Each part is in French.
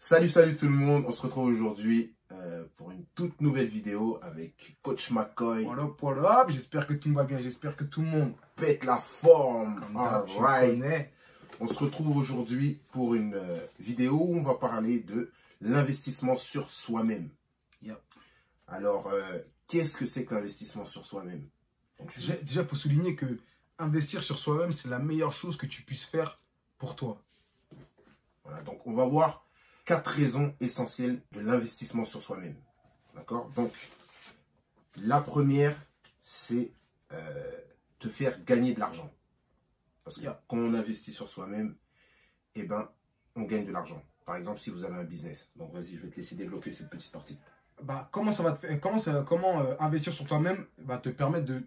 Salut tout le monde, on se retrouve aujourd'hui pour une toute nouvelle vidéo avec Coach McCoy. What up, j'espère que tout va bien, j'espère que tout le monde Pète la forme. Alright. On se retrouve aujourd'hui pour une vidéo où on va parler de l'investissement sur soi-même. Yep. Alors, qu'est-ce que c'est que l'investissement sur soi-même? Déjà, il faut souligner que investir sur soi-même, c'est la meilleure chose que tu puisses faire pour toi. Voilà, donc on va voir 4 raisons essentielles de l'investissement sur soi-même. D'accord? Donc, la première, c'est te faire gagner de l'argent. Parce que quand on investit sur soi-même, eh ben, on gagne de l'argent. Par exemple, si vous avez un business. Donc, vas-y, je vais te laisser développer cette petite partie. Bah, comment investir sur toi-même va te permettre de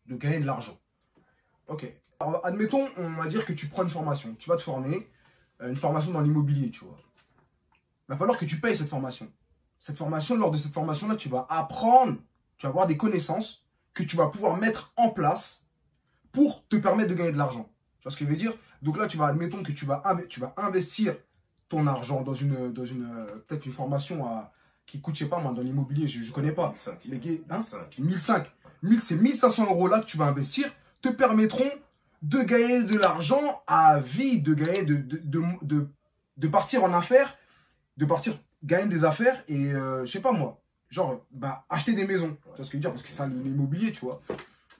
gagner de l'argent? Ok. Alors, admettons, on va dire que tu prends une formation. Tu vas te former, une formation dans l'immobilier, tu vois. Il va falloir que tu payes cette formation. Cette formation, lors de cette formation-là, tu vas apprendre, tu vas avoir des connaissances que tu vas pouvoir mettre en place pour te permettre de gagner de l'argent. Tu vois ce que je veux dire? Donc là, admettons que tu vas investir ton argent dans peut-être une formation qui coûte, je sais pas moi, dans l'immobilier, je ne connais pas. 1005. 1000, c'est 1500 € là que tu vas investir, te permettront de gagner de l'argent à vie, de gagner, de partir en affaires, gagner des affaires et, je sais pas moi, genre, acheter des maisons. Tu vois ce que je veux dire? Parce que c'est l'immobilier, tu vois.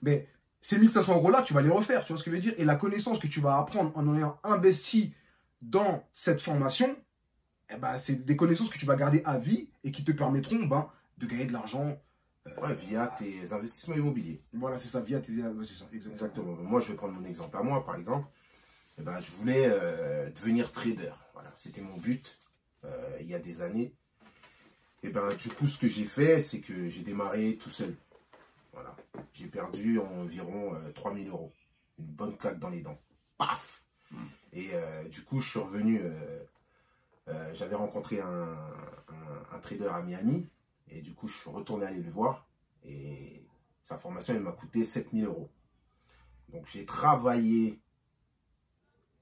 Mais ces 1500 € là, tu vas les refaire, tu vois ce que je veux dire? Et la connaissance que tu vas apprendre en ayant investi dans cette formation, eh ben, c'est des connaissances que tu vas garder à vie et qui te permettront de gagner de l'argent. Via tes investissements immobiliers. Voilà, c'est ça, via tes investissements. Exactement. Moi, je vais prendre mon exemple à moi, par exemple. Eh ben, je voulais devenir trader. Voilà, c'était mon but il y a des années. Et ben, du coup, ce que j'ai fait, c'est que j'ai démarré tout seul. Voilà. J'ai perdu environ 3000 €. Une bonne claque dans les dents. Paf! Et du coup, je suis revenu. J'avais rencontré un trader à Miami. Et du coup, je suis retourné aller le voir. Et sa formation, elle m'a coûté 7000 €. Donc, j'ai travaillé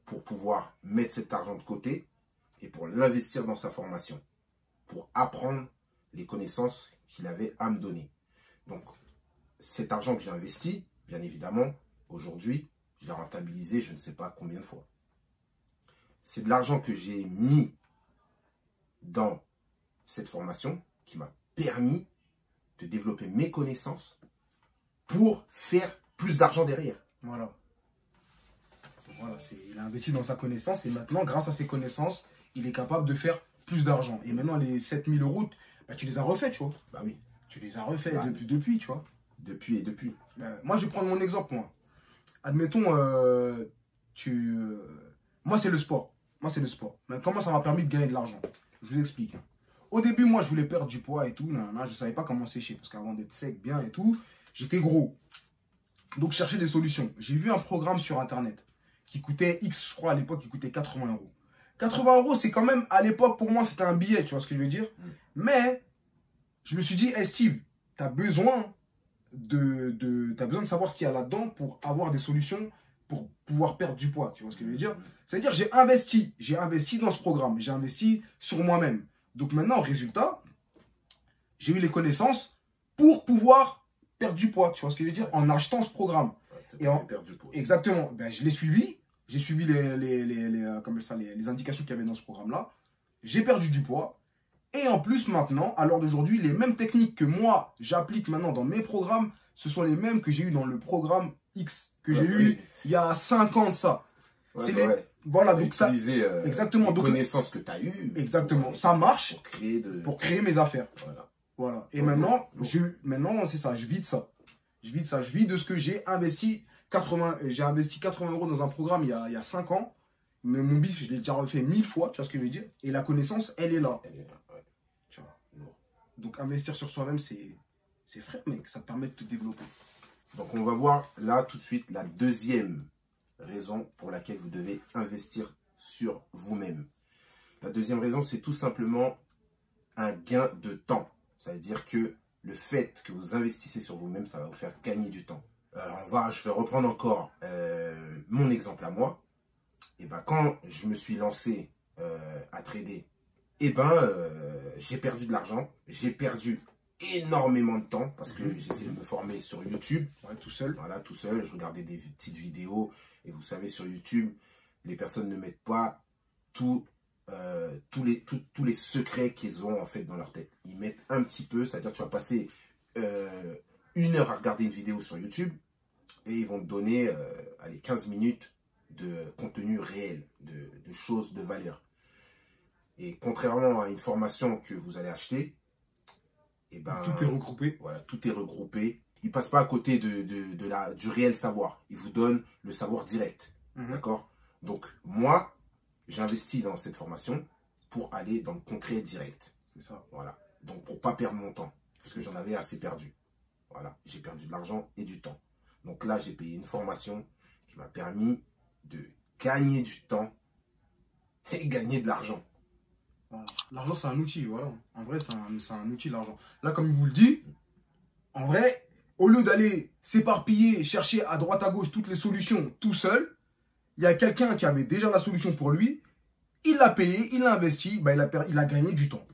pour pouvoir mettre cet argent de côté et pour l'investir dans sa formation. Pour apprendre les connaissances qu'il avait à me donner. Donc, cet argent que j'ai investi, bien évidemment, aujourd'hui, je l'ai rentabilisé je ne sais pas combien de fois. C'est de l'argent que j'ai mis dans cette formation qui m'a permis de développer mes connaissances pour faire plus d'argent derrière. Voilà. Voilà, il a investi dans sa connaissance et maintenant, grâce à ses connaissances, il est capable de faire plus d'argent. Et maintenant, les 7000 €, tu les as refaits, tu vois. Bah oui. Tu les as refaits depuis, tu vois. Depuis. Moi, je vais prendre mon exemple, moi. Admettons, moi, c'est le sport. Mais comment ça m'a permis de gagner de l'argent? Je vous explique. Au début, moi, je voulais perdre du poids et tout. Je ne savais pas comment sécher. Parce qu'avant d'être sec, bien et tout, j'étais gros. Donc, je cherchais des solutions. J'ai vu un programme sur Internet qui coûtait X, je crois, à l'époque, qui coûtait 80 €. 80 €, c'est quand même, à l'époque, pour moi, c'était un billet. Tu vois ce que je veux dire? Mais, je me suis dit, hey Steve, tu as besoin de savoir ce qu'il y a là-dedans pour avoir des solutions pour pouvoir perdre du poids. Tu vois ce que je veux dire? C'est-à-dire, j'ai investi dans ce programme. J'ai investi sur moi-même. Donc maintenant, résultat, j'ai eu les connaissances pour pouvoir perdre du poids. Tu vois ce que je veux dire? En achetant ce programme. Perdre du poids. Exactement. Je l'ai suivi. J'ai suivi les indications qu'il y avait dans ce programme-là. J'ai perdu du poids. Et en plus, maintenant, à l'heure d'aujourd'hui, les mêmes techniques que moi, j'applique maintenant dans mes programmes, ce sont les mêmes que j'ai eu dans le programme X, que j'ai eu il y a 5 ans de ça. Voilà, donc ça. Exactement. Les connaissances que tu as eues. Exactement. Ça marche pour créer mes affaires. Voilà. Et maintenant, c'est ça. Je vis de ça. Je vis de ce que j'ai investi. J'ai investi 80 € dans un programme il y a 5 ans. Mais mon bif, je l'ai déjà refait 1000 fois. Tu vois ce que je veux dire? Et la connaissance, elle est là. Tu vois. Donc, investir sur soi-même, c'est frère, mec. Ça te permet de te développer. Donc, on va voir là tout de suite la deuxième raison pour laquelle vous devez investir sur vous-même. La deuxième raison, c'est tout simplement un gain de temps. Ça veut dire que le fait que vous investissez sur vous-même, ça va vous faire gagner du temps. Je vais reprendre encore mon exemple à moi. Et quand je me suis lancé à trader eh ben, j'ai perdu de l'argent, j'ai perdu énormément de temps parce que j'essaie de me former sur YouTube. Ouais, tout seul. Voilà, tout seul, je regardais des petites vidéos et vous savez, sur YouTube, les personnes ne mettent pas tous les secrets qu'ils ont en fait dans leur tête. Ils mettent un petit peu, c'est-à-dire tu vas passer 1 heure à regarder une vidéo sur YouTube et ils vont te donner allez, 15 minutes de contenu réel, de choses de valeur. Et contrairement à une formation que vous allez acheter, eh ben, Tout est regroupé. Voilà, tout est regroupé. Ils ne passent pas à côté du réel savoir. Ils vous donnent le savoir direct. D'accord? Donc, moi, j'investis dans cette formation pour aller dans le concret direct. C'est ça. Voilà. Donc, pour ne pas perdre mon temps. Parce que j'en avais assez perdu. Voilà. J'ai perdu de l'argent et du temps. Donc là, j'ai payé une formation qui m'a permis de gagner du temps et gagner de l'argent. Voilà. L'argent, c'est un outil, voilà. En vrai, c'est un outil, l'argent. Là, comme il vous le dit, en vrai, au lieu d'aller s'éparpiller, chercher à droite à gauche toutes les solutions tout seul, il y a quelqu'un qui avait déjà la solution pour lui, il l'a payé, il l'a investi, bah, il a gagné du temps.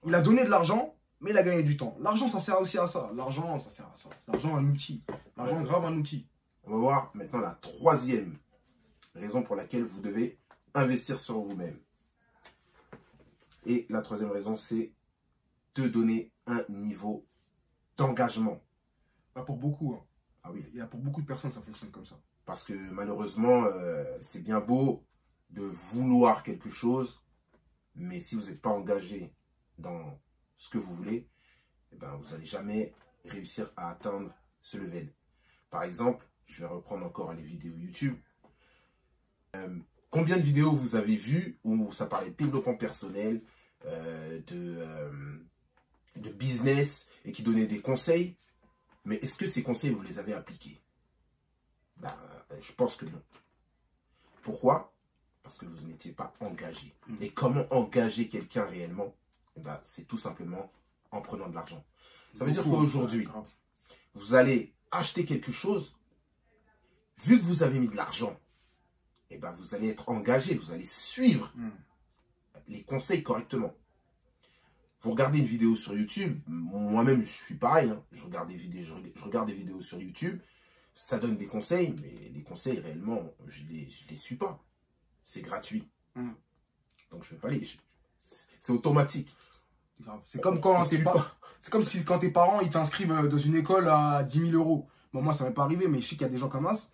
Il a donné de l'argent, mais il a gagné du temps. L'argent, ça sert aussi à ça. L'argent, ça sert à ça. L'argent, un outil. L'argent, grave, un outil. On va voir maintenant la troisième raison pour laquelle vous devez investir sur vous-même. Et la troisième raison, c'est te donner un niveau d'engagement. Bah, pour beaucoup, hein. Ah oui. Pour beaucoup de personnes, ça fonctionne comme ça. Parce que malheureusement, c'est bien beau de vouloir quelque chose, mais si vous n'êtes pas engagé dans ce que vous voulez, eh ben, vous n'allez jamais réussir à atteindre ce level. Par exemple, je vais reprendre encore les vidéos YouTube. Combien de vidéos vous avez vues où ça parlait de développement personnel, de business et qui donnaient des conseils, mais est-ce que ces conseils, vous les avez appliqués? Ben, je pense que non. Pourquoi? Parce que vous n'étiez pas engagé. Et comment engager quelqu'un réellement? Ben, c'est tout simplement en prenant de l'argent. Ça veut dire qu'aujourd'hui, vous allez acheter quelque chose, vu que vous avez mis de l'argent, et ben vous allez être engagé, vous allez suivre les conseils correctement. Vous regardez une vidéo sur YouTube, moi-même je suis pareil, hein, je regarde des vidéos sur YouTube, ça donne des conseils, mais les conseils réellement, je les suis pas. C'est gratuit. Donc je vais pas les... C'est automatique. C'est comme quand c'est comme si quand tes parents ils t'inscrivent dans une école à 10 000 €. Bon, moi ça m'est pas arrivé, mais je sais qu'il y a des gens comme ça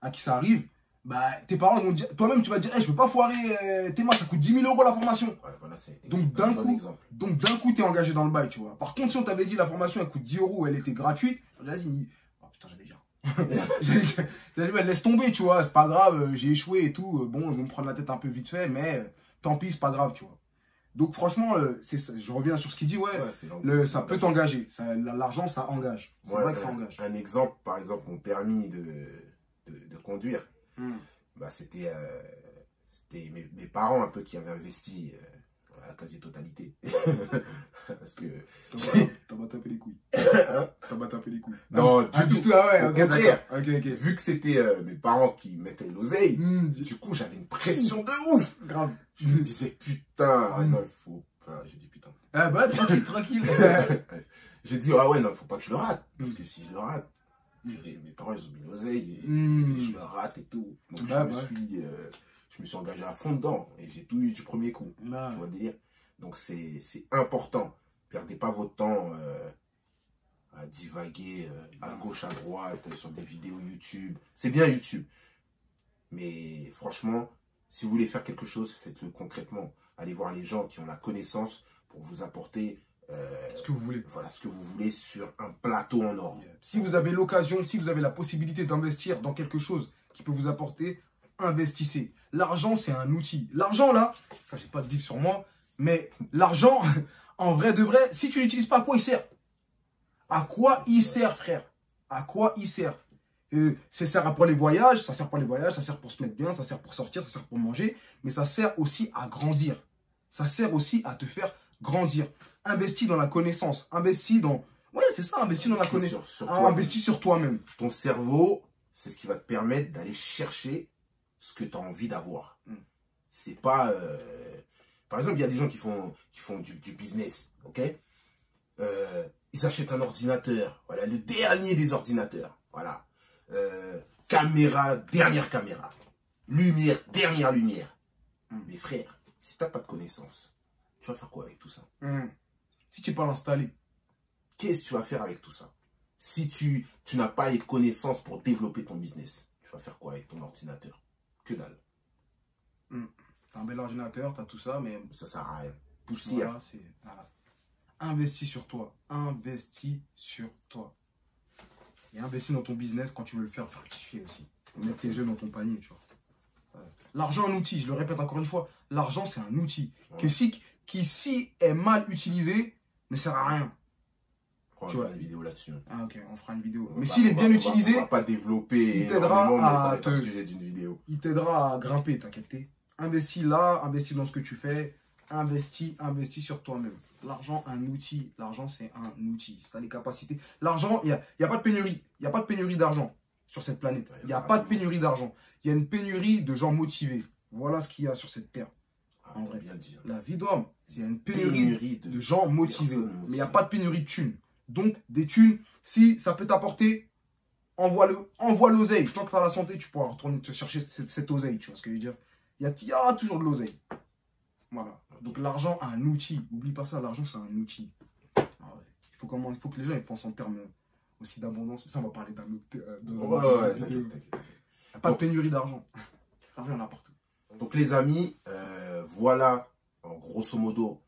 à qui ça arrive. Bah, tes parents vont dire, toi-même tu vas dire, hey, je peux pas foirer tes maths, ça coûte 10 000 € la formation. Ouais, voilà, donc d'un coup, tu es engagé dans le bail, tu vois. Par contre, si on t'avait dit la formation elle coûte 10 €, elle était gratuite, vas-y, oh putain, j'allais dire. J'allais dire, laisse tomber, tu vois, c'est pas grave, j'ai échoué et tout. Bon, ils vont me prendre la tête un peu vite fait, mais tant pis, c'est pas grave, tu vois. Donc franchement, je reviens sur ce qu'il dit, ça peut t'engager. L'argent, ça engage. C'est vrai que ça engage. Un exemple, par exemple, mon permis de conduire, bah, c'était mes parents un peu qui avaient investi à la quasi-totalité. Parce que... T'as pas tapé les couilles. T'as pas tapé les couilles. Non, du tout. Ah ouais, au contraire. Okay. Vu que c'était mes parents qui mettaient l'oseille, du coup, j'avais une pression de ouf. Grave. Je me disais, putain, non, il faut pas. J'ai dit, putain. Ah bah, tranquille. J'ai dit, ah ouais, non, il faut pas que je le rate. Parce que si je le rate, mes parents, ils ont mis l'oseille et je le rate et tout. Donc, je me suis engagé à fond dedans et j'ai tout eu du premier coup. Tu vois dire. Donc, c'est important. Perdez pas votre temps à divaguer à gauche, à droite, sur des vidéos YouTube. C'est bien YouTube. Mais franchement, si vous voulez faire quelque chose, faites-le concrètement. Allez voir les gens qui ont la connaissance pour vous apporter ce que vous voulez. Voilà, ce que vous voulez sur un plateau en or. Si vous avez l'occasion, si vous avez la possibilité d'investir dans quelque chose qui peut vous apporter, investissez. L'argent, c'est un outil. L'argent, là, je n'ai pas de vivre sur moi, mais l'argent, en vrai de vrai, si tu l'utilises pas, à quoi il sert? À quoi il sert, frère? À quoi il sert? Ça sert pour les voyages, ça sert pour les voyages, ça sert pour se mettre bien, ça sert pour sortir, ça sert pour manger, mais ça sert aussi à grandir. Ça sert aussi à te faire grandir. Investis dans la connaissance, investis dans... Ouais, c'est ça, investis dans la connaissance. Investis sur toi-même. Ton cerveau, c'est ce qui va te permettre d'aller chercher ce que tu as envie d'avoir. C'est pas... Par exemple, il y a des gens qui font du business, ok? Ils achètent un ordinateur, voilà, le dernier des ordinateurs, voilà. Caméra, dernière caméra. Lumière, dernière lumière. Mais frère, si tu n'as pas de connaissances, tu vas faire quoi avec tout ça? Si tu n'es pas installé. Qu'est-ce que tu vas faire avec tout ça? Si tu n'as pas les connaissances pour développer ton business, tu vas faire quoi avec ton ordinateur? Que dalle. T'as un bel ordinateur, t'as tout ça, mais ça sert à rien. Poussière. Voilà. Investis sur toi. Investis sur toi. Et investis dans ton business quand tu veux le faire fructifier aussi. Mettre les yeux dans ton panier, tu vois. L'argent est un outil, je le répète encore une fois. L'argent, c'est un outil qui, si est mal utilisé, ne sert à rien. On va faire une vidéo là-dessus. Ah ok, on fera une vidéo. Mais s'il est bien utilisé, on va pas développer. Il t'aidera à sujet d'une vidéo. Il t'aidera à grimper, t'as capté. Investis là, investis dans ce que tu fais. Investis sur toi-même. L'argent, un outil. L'argent, c'est un outil. Si tu as les capacités. L'argent, il n'y a pas de pénurie. Il n'y a pas de pénurie d'argent sur cette planète. Il n'y a pas de pénurie d'argent. Il y a une pénurie de gens motivés. Voilà ce qu'il y a sur cette terre. En vrai. Bien dire. La vie d'homme, il y a une pénurie de gens motivés. Mais il n'y a pas de pénurie de thunes. Donc, des thunes, si ça peut t'apporter, envoie l'oseille. Tant que tu as la santé, tu pourras retourner te chercher cette oseille. Tu vois ce que je veux dire? Il y a toujours de l'oseille. Voilà. Donc l'argent a un outil. N'oublie pas ça, l'argent c'est un outil. Ah ouais. Il faut que les gens ils pensent en termes aussi d'abondance. Ça, on va parler d'un autre. Il n'y a pas de pénurie d'argent. L'argent, il y en a partout. Donc les amis, voilà en grosso modo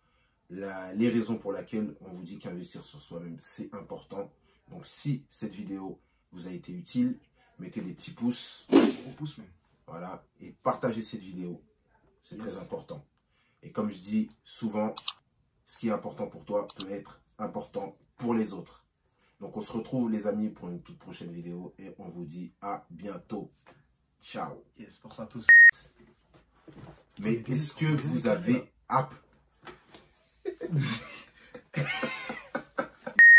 les raisons pour lesquelles on vous dit qu'investir sur soi-même c'est important. Donc si cette vidéo vous a été utile, mettez des petits pouces. Gros pouces même. Voilà, et partagez cette vidéo. C'est très important. Et comme je dis souvent, ce qui est important pour toi peut être important pour les autres. Donc on se retrouve les amis pour une toute prochaine vidéo et on vous dit à bientôt. Ciao. Yes, pour ça tous. Mais est-ce que vous avez app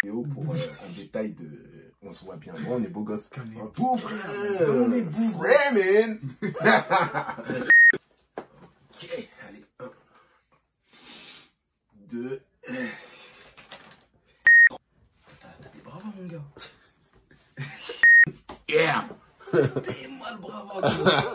vidéo pour un détail de... On se voit bien, bon, on est beau gosse. On est beau frère. On est beau frère, man. Ok, allez, 1, 2. T'as des bravas mon gars. Yeah. T'es mal brava.